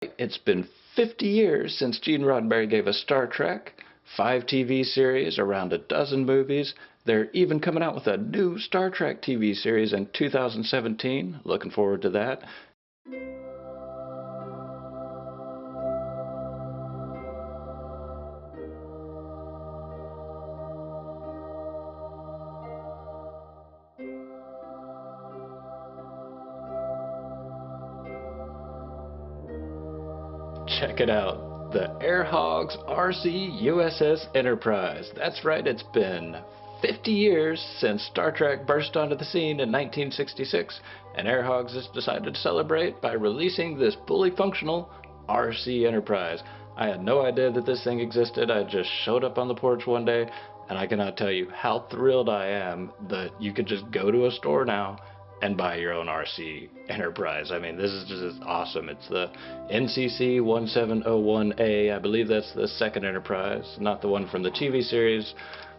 It's been 50 years since Gene Roddenberry gave us Star Trek, 5 TV series, around a dozen movies. They're even coming out with a new Star Trek TV series in 2017. Looking forward to that. Check it out, the Hogs RC USS-Enterprise. That's right, it's been 50 years since Star Trek burst onto the scene in 1966, and Hogs has decided to celebrate by releasing this fully functional RC Enterprise. I had no idea that this thing existed. I just showed up on the porch one day, and I cannot tell you how thrilled I am that you could just go to a store now and buy your own RC Enterprise. I mean, this is just awesome. It's the NCC-1701-A. I believe that's the second Enterprise, not the one from the TV series,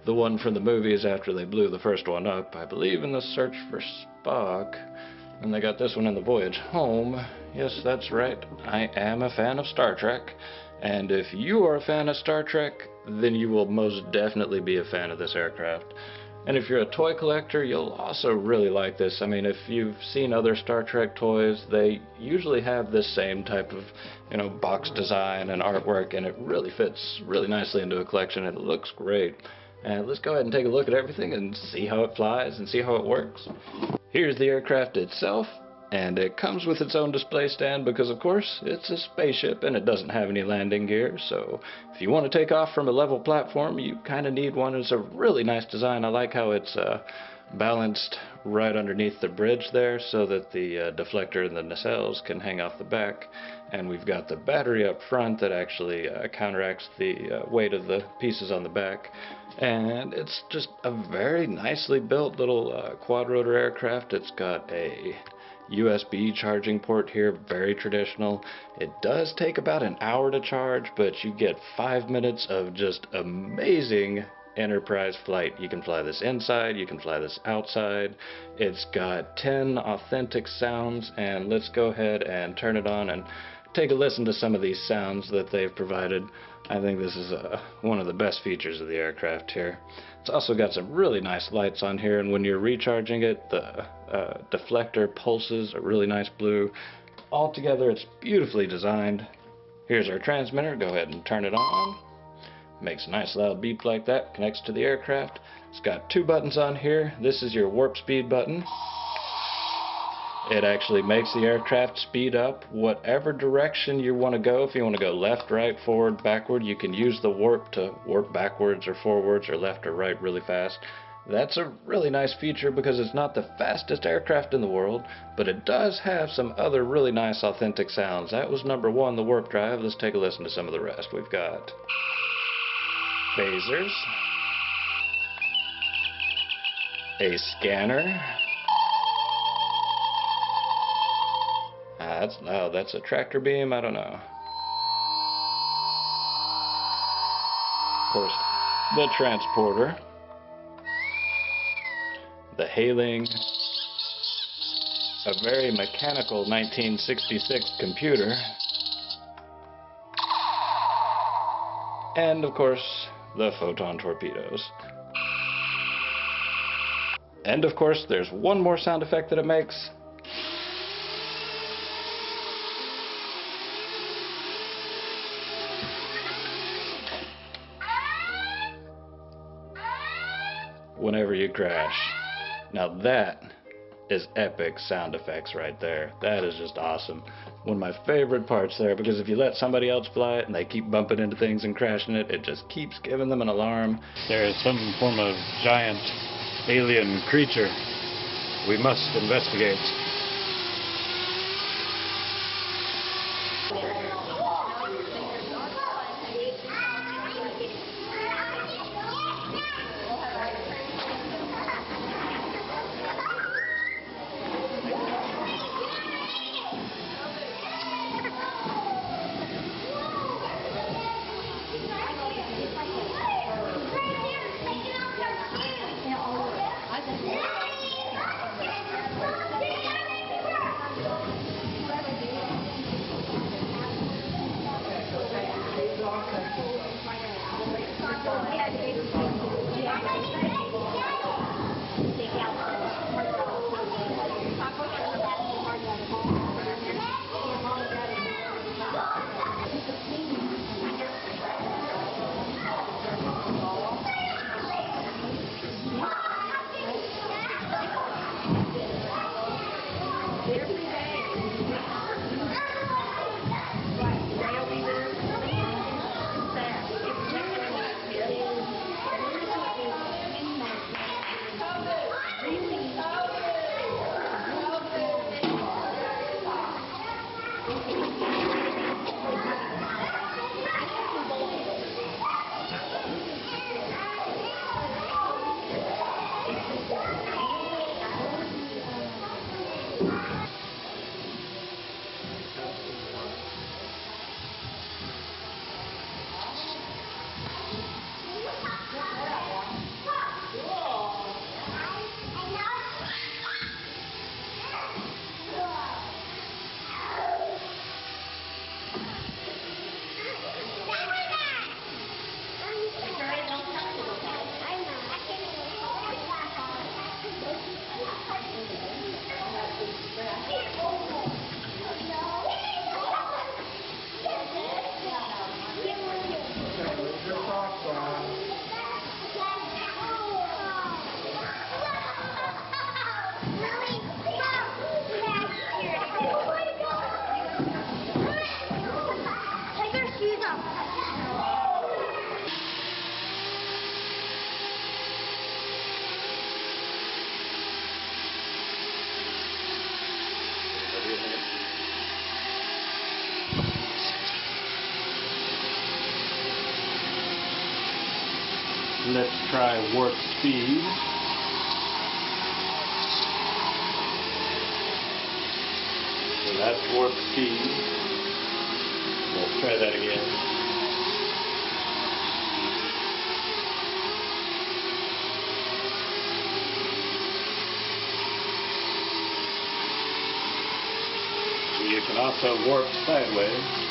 the one from the movies after they blew the first one up. I believe in the Search for Spock. And they got this one in the Voyage Home. Yes, that's right. I am a fan of Star Trek. And if you are a fan of Star Trek, then you will most definitely be a fan of this aircraft. And if you're a toy collector, you'll also really like this. I mean, if you've seen other Star Trek toys, they usually have this same type of, box design and artwork, and it really fits really nicely into a collection, and it looks great. And let's go ahead and take a look at everything and see how it flies and see how it works. Here's the aircraft itself, and it comes with its own display stand because, of course, it's a spaceship and it doesn't have any landing gear. So if you want to take off from a level platform, you kind of need one. It's a really nice design. I like how it's balanced right underneath the bridge there so that the deflector and the nacelles can hang off the back. And we've got the battery up front that actually counteracts the weight of the pieces on the back. And it's just a very nicely built little quad-rotor aircraft. It's got a USB charging port here, very traditional. It does take about an hour to charge, but you get 5 minutes of just amazing Enterprise flight. You can fly this inside, you can fly this outside. It's got 10 authentic sounds, and let's go ahead and turn it on and take a listen to some of these sounds that they've provided. I think this is one of the best features of the aircraft here. It's also got some really nice lights on here, and when you're recharging it, the deflector pulses a really nice blue. Altogether, it's beautifully designed. Here's our transmitter. Go ahead and turn it on. Makes a nice loud beep like that. Connects to the aircraft. It's got 2 buttons on here. This is your warp speed button. It actually makes the aircraft speed up whatever direction you want to go. If you want to go left, right, forward, backward, you can use the warp to warp backwards or forwards or left or right really fast. That's a really nice feature because it's not the fastest aircraft in the world, but it does have some other really nice authentic sounds. That was number 1, the warp drive. Let's take a listen to some of the rest. We've got phasers, a scanner. That's loud. That's a tractor beam. I don't know. Of course, the transporter, the hailing, a very mechanical 1966 computer, and of course, the photon torpedoes. And of course, there's one more sound effect that it makes. Whenever you crash. Now that is epic sound effects right there. That is just awesome. One of my favorite parts there, because if you let somebody else fly it and they keep bumping into things and crashing it, it just keeps giving them an alarm. There is some form of giant alien creature. We must investigate. Let's try warp speed. So that's warp speed. Let's try that again. So you can also warp sideways.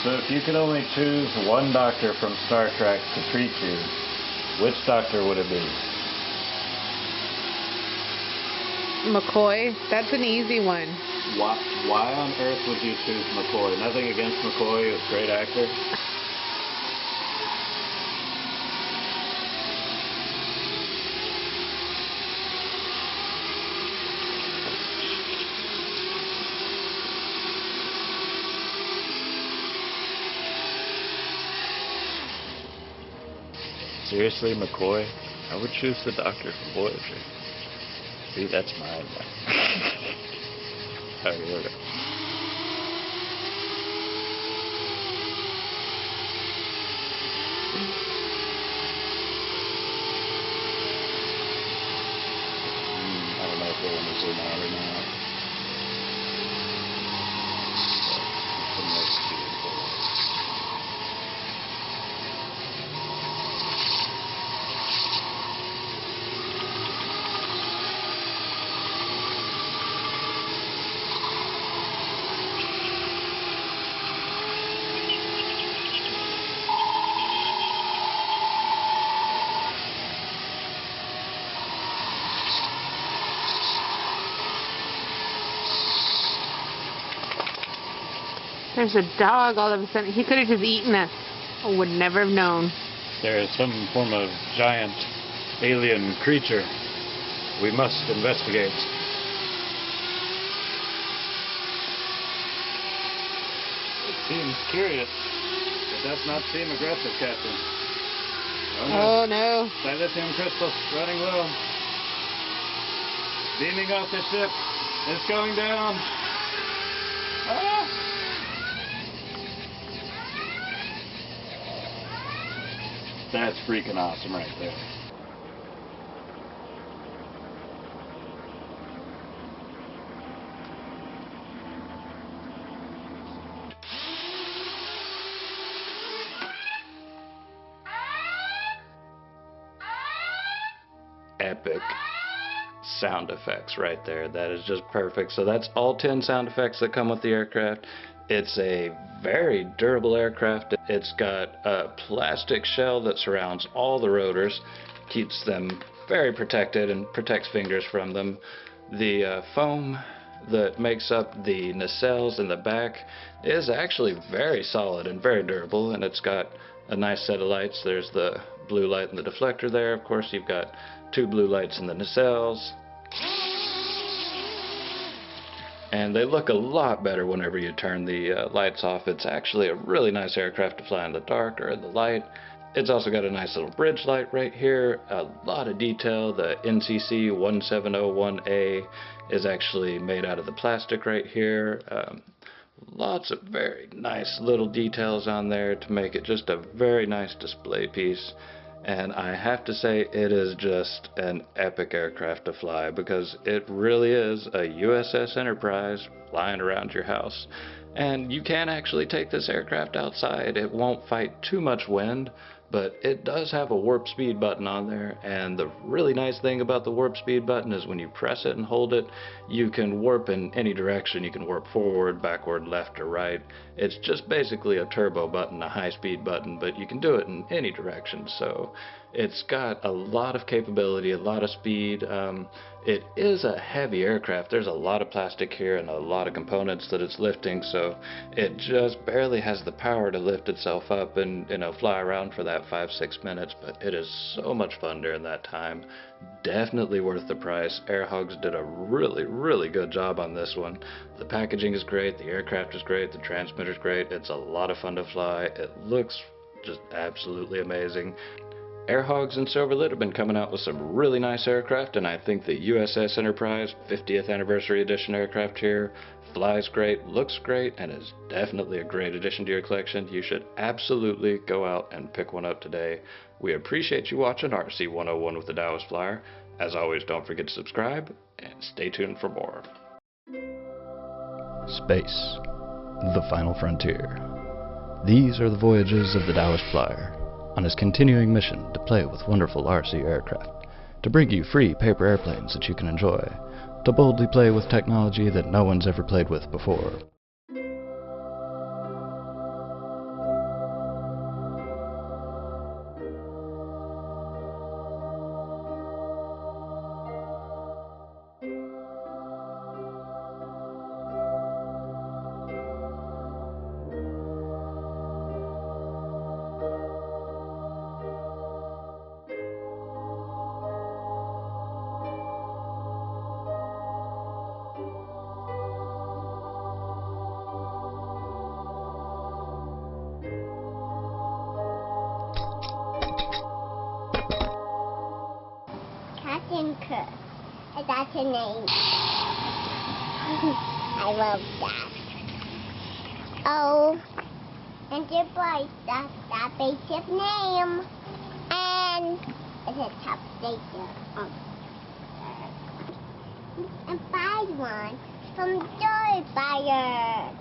So if you could only choose one doctor from Star Trek to treat you, which doctor would it be? McCoy? That's an easy one. Why on earth would you choose McCoy? Nothing against McCoy, he was a great actor. Seriously, McCoy? I would choose the doctor from Voyager. See, that's mine. Alright, here we go. I don't know if they want to zoom out or not. Let's see. There's a dog all of a sudden. He could have just eaten us. I would never have known. There is some form of giant alien creature. We must investigate. It seems curious. It does not seem aggressive, Captain. Oh no. Dilithium crystals running low. Beaming off the ship. It's going down. Ah! That's freaking awesome right there. epic sound effects right there. That is just perfect. So that's all 10 sound effects that come with the aircraft. It's a very durable aircraft. It's got a plastic shell that surrounds all the rotors, keeps them very protected and protects fingers from them. The foam that makes up the nacelles in the back is actually very solid and very durable, and it's got a nice set of lights. There's the blue light and the deflector there. Of course, you've got 2 blue lights in the nacelles. And they look a lot better whenever you turn the lights off. It's actually a really nice aircraft to fly in the dark or in the light. It's also got a nice little bridge light right here. A lot of detail. The NCC-1701-A is actually made out of the plastic right here. Lots of very nice little details on there to make it just a very nice display piece. And I have to say, it is just an epic aircraft to fly, because it really is a USS Enterprise flying around your house. And you can actually take this aircraft outside. It won't fight too much wind, but it does have a warp speed button on there. And the really nice thing about the warp speed button is when you press it and hold it, you can warp in any direction. You can warp forward, backward, left, or right. It's just basically a turbo button, a high-speed button, but you can do it in any direction. So it's got a lot of capability, a lot of speed. It is a heavy aircraft. There's a lot of plastic here and a lot of components that it's lifting, so it just barely has the power to lift itself up and, fly around for that 5-6 minutes, but it is so much fun during that time. Definitely worth the price. Hogs did a really, really good job on this one. The packaging is great, the aircraft is great, the transmitter's great. It's a lot of fun to fly. It looks just absolutely amazing. Hogs and Silverlit have been coming out with some really nice aircraft, and I think the USS Enterprise 50th Anniversary Edition aircraft here flies great, looks great, and is definitely a great addition to your collection. You should absolutely go out and pick one up today. We appreciate you watching RC 101 with the Taoist Flyer. As always, don't forget to subscribe, and stay tuned for more. Space, the final frontier. These are the voyages of the Taoist Flyer on his continuing mission to play with wonderful RC aircraft, to bring you free paper airplanes that you can enjoy, to boldly play with technology that no one's ever played with before. Captain Kirk. That's her name. I love that. Oh, Enterprise, that's that basic name. And it's a top station. And buy one from Joy Buyer.